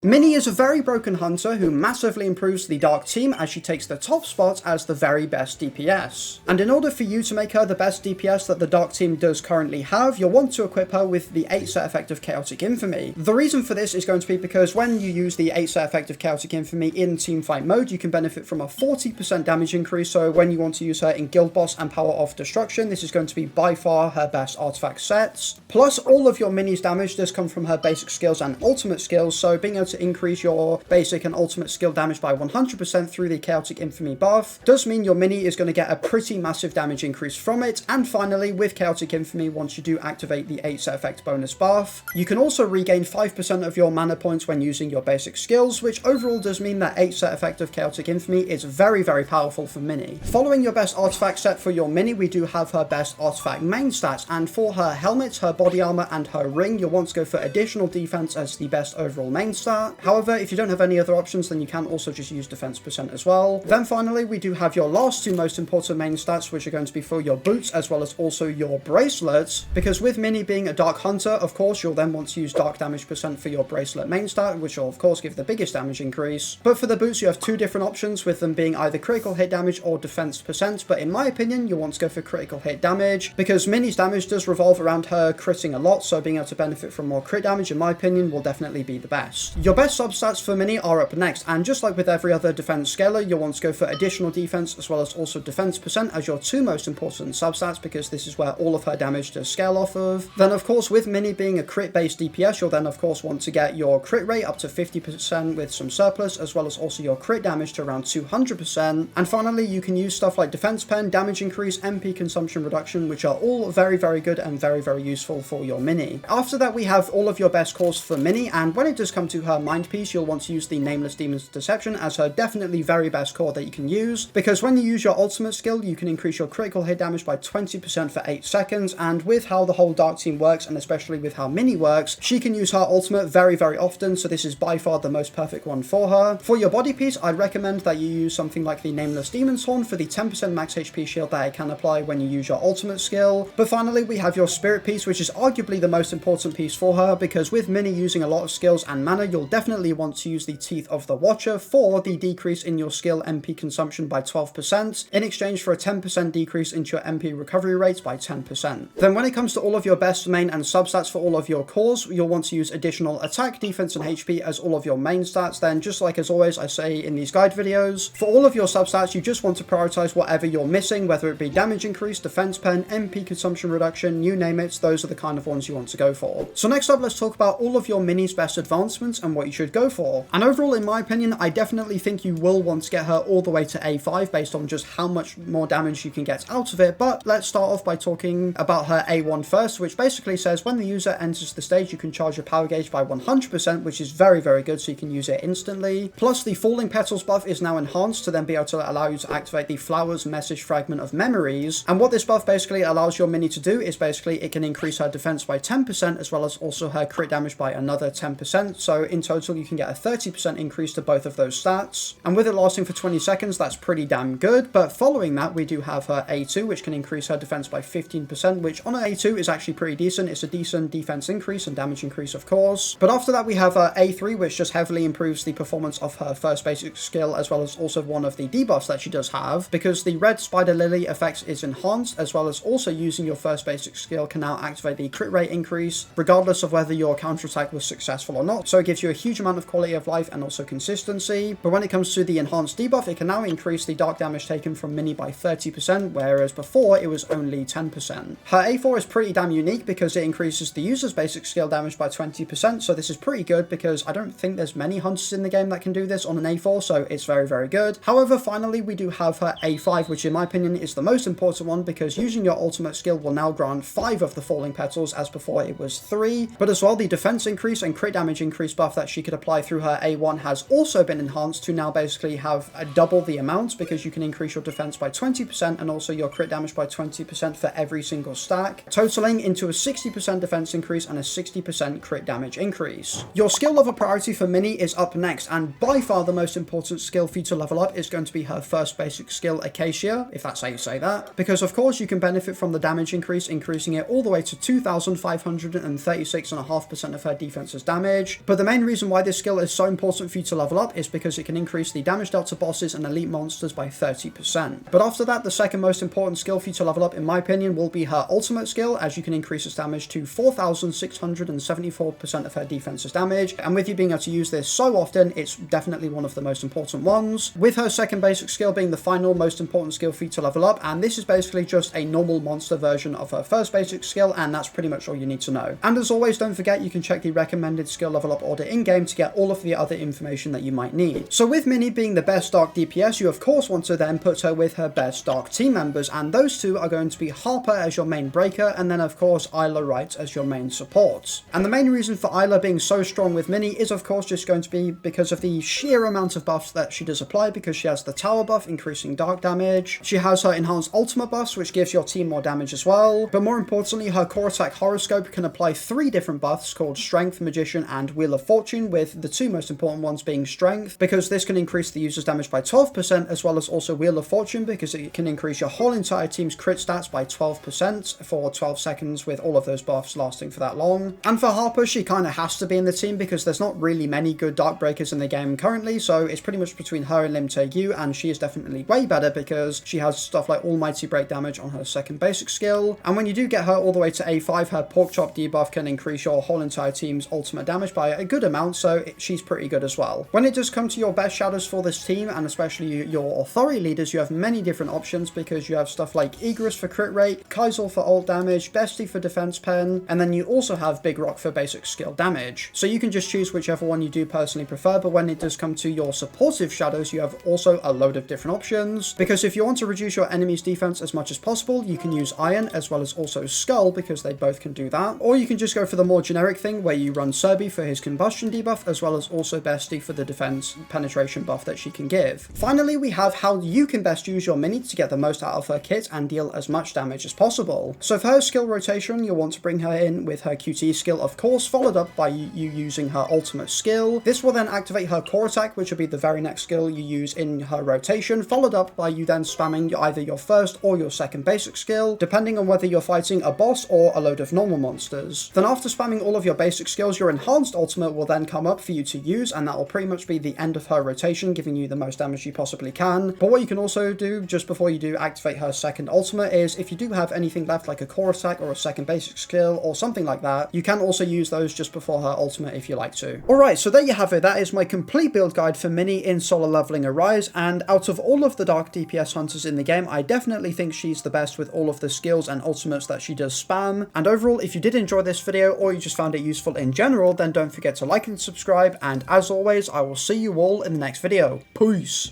Minnie is a very broken hunter who massively improves the Dark team as she takes the top spot as the very best DPS. And in order for you to make her the best DPS that the Dark team does currently have, you'll want to equip her with the 8 set effect of Chaotic Infamy. The reason for this is going to be because when you use the 8 set effect of Chaotic Infamy in teamfight mode, you can benefit from a 40% damage increase, so when you want to use her in Guild Boss and Power of Destruction, this is going to be by far her best artifact sets. Plus, all of your Minnie's damage does come from her basic skills and ultimate skills, so being able to increase your basic and ultimate skill damage by 100% through the Chaotic Infamy buff does mean your Minnie is going to get a pretty massive damage increase from it. And finally, with Chaotic Infamy, once you do activate the 8 set effect bonus buff, you can also regain 5% of your mana points when using your basic skills, which overall does mean that 8 set effect of Chaotic Infamy is very, very powerful for Minnie. Following your best artifact set for your Minnie, we do have her best artifact main stats, and for her helmet, her body armor, and her ring, you'll want to go for additional defense as the best overall main stat. However, if you don't have any other options, then you can also just use defense percent as well. Then finally, we do have your last two most important main stats, which are going to be for your boots as well as also your bracelets, because with Minnie being a dark hunter, of course, you'll then want to use dark damage percent for your bracelet main stat, which will of course give the biggest damage increase. But for the boots, you have two different options, with them being either critical hit damage or defense percent, but in my opinion, you want to go for critical hit damage, because Minnie's damage does revolve around her critting a lot, so being able to benefit from more crit damage, in my opinion, will definitely be the best. Your best substats for Minnie are up next, and just like with every other defense scaler, you'll want to go for additional defense as well as also defense percent as your two most important substats, because this is where all of her damage does scale off of. Then of course, with Minnie being a crit based DPS, you'll then of course want to get your crit rate up to 50% with some surplus, as well as also your crit damage to around 200%. And finally, you can use stuff like defense pen, damage increase, MP consumption reduction, which are all very, very good and very, very useful for your Minnie. After that, we have all of your best cores for Minnie, and when it does come to her mind piece, you'll want to use the Nameless Demon's Deception as her definitely very best core that you can use, because when you use your ultimate skill, you can increase your critical hit damage by 20% for 8 seconds, and with how the whole Dark team works, and especially with how Minnie works, she can use her ultimate very, very often, so this is by far the most perfect one for her. For your body piece, I'd recommend that you use something like the Nameless Demon's Horn for the 10% max HP shield that it can apply when you use your ultimate skill. But finally, we have your spirit piece, which is arguably the most important piece for her, because with Minnie using a lot of skills and mana, you'll definitely want to use the Teeth of the Watcher for the decrease in your skill MP consumption by 12% in exchange for a 10% decrease into your MP recovery rates by 10%. Then when it comes to all of your best main and substats for all of your cores, you'll want to use additional attack, defense, and HP as all of your main stats. Then just like as always I say in these guide videos, for all of your substats, you just want to prioritize whatever you're missing, whether it be damage increase, defense pen, MP consumption reduction, you name it, those are the kind of ones you want to go for. So next up, let's talk about all of your Minnie's best advancements and what you should go for. And overall, in my opinion, I definitely think you will want to get her all the way to A5 based on just how much more damage you can get out of it. But let's start off by talking about her A1 first, which basically says when the user enters the stage, you can charge your power gauge by 100%, which is very, very good, so you can use it instantly. Plus, the Falling Petals buff is now enhanced to then be able to allow you to activate the Flowers Message Fragment of Memories. And what this buff basically allows your Minnie to do is basically it can increase her defense by 10% as well as also her crit damage by another 10%. So in total, you can get a 30% increase to both of those stats. And with it lasting for 20 seconds, that's pretty damn good. But following that, we do have her A2, which can increase her defense by 15%, which on an A2 is actually pretty decent. It's a decent defense increase and damage increase, of course. But after that, we have her A3, which just heavily improves the performance of her first basic skill, as well as also one of the debuffs that she does have, because the red Spider Lily effect is enhanced, as well as also using your first basic skill can now activate the crit rate increase, regardless of whether your counterattack was successful or not. So it gives you a huge amount of quality of life and also consistency. But when it comes to the enhanced debuff, it can now increase the dark damage taken from Minnie by 30%, whereas before it was only 10%. Her A4 is pretty damn unique because it increases the user's basic skill damage by 20%, so this is pretty good because I don't think there's many hunters in the game that can do this on an A4, so it's very, very good. However, finally, we do have her A5, which in my opinion is the most important one, because using your ultimate skill will now grant 5 of the Falling Petals, as before it was 3. But as well, the defense increase and crit damage increase buff that she could apply through her A1 has also been enhanced to now basically have double the amount, because you can increase your defense by 20% and also your crit damage by 20% for every single stack, totaling into a 60% defense increase and a 60% crit damage increase. Your skill level priority for Minnie is up next, and by far the most important skill for you to level up is going to be her first basic skill, Acacia, if that's how you say that, because of course you can benefit from the damage increase, increasing it all the way to 2,536.5% of her defense's damage. But the main reason why this skill is so important for you to level up is because it can increase the damage dealt to bosses and elite monsters by 30%. But after that, the second most important skill for you to level up, in my opinion, will be her ultimate skill, as you can increase its damage to 4,674% of her defense's damage, and with you being able to use this so often, it's definitely one of the most important ones, with her second basic skill being the final most important skill for you to level up, and this is basically just a normal monster version of her first basic skill, and that's pretty much all you need to know. And as always, don't forget you can check the recommended skill level up order in-game to get all of the other information that you might need. So with Minnie being the best Dark DPS, you of course want to then put her with her best Dark team members, and those two are going to be Harper as your main breaker, and then of course Isla Wright as your main support. And the main reason for Isla being so strong with Minnie is of course just going to be because of the sheer amount of buffs that she does apply, because she has the tower buff increasing dark damage, she has her enhanced ultimate buffs which gives your team more damage as well, but more importantly her core attack horoscope can apply 3 different buffs called Strength, Magician and Wheel of Fortune, with the 2 most important ones being Strength, because this can increase the user's damage by 12%, as well as also Wheel of Fortune because it can increase your whole entire team's crit stats by 12% for 12 seconds, with all of those buffs lasting for that long. And for Harper, she kind of has to be in the team because there's not really many good Dark Breakers in the game currently, so it's pretty much between her and Lim Tae-gyu, and she is definitely way better because she has stuff like Almighty Break damage on her second basic skill, and when you do get her all the way to A5, her Pork Chop debuff can increase your whole entire team's ultimate damage by a good amount, so she's pretty good as well. When it does come to your best shadows for this team, and especially your authority leaders, you have many different options because you have stuff like Egress for crit rate, Kaisel for ult damage, Bestie for defense pen, and then you also have Big Rock for basic skill damage. So you can just choose whichever one you do personally prefer, but when it does come to your supportive shadows, you have also a load of different options, because if you want to reduce your enemy's defense as much as possible, you can use Iron as well as also Skull, because they both can do that, or you can just go for the more generic thing where you run Serbi for his combustion debuff, as well as also Bestie for the defense penetration buff that she can give. Finally, we have how you can best use your Minnie to get the most out of her kit and deal as much damage as possible. So for her skill rotation, you'll want to bring her in with her QTE skill, of course, followed up by you using her ultimate skill. This will then activate her core attack, which will be the very next skill you use in her rotation, followed up by you then spamming either your first or your second basic skill, depending on whether you're fighting a boss or a load of normal monsters. Then after spamming all of your basic skills, your enhanced ultimate will then come up for you to use, and that will pretty much be the end of her rotation, giving you the most damage you possibly can. But what you can also do just before you do activate her second ultimate is, if you do have anything left like a core attack or a second basic skill or something like that, you can also use those just before her ultimate if you like to. Alright, so there you have it. That is my complete build guide for Minnie in solo leveling Arise, and out of all of the Dark DPS hunters in the game, I definitely think she's the best with all of the skills and ultimates that she does spam. And overall, if you did enjoy this video or you just found it useful in general, then don't forget to like and subscribe, and as always, I will see you all in the next video. Peace!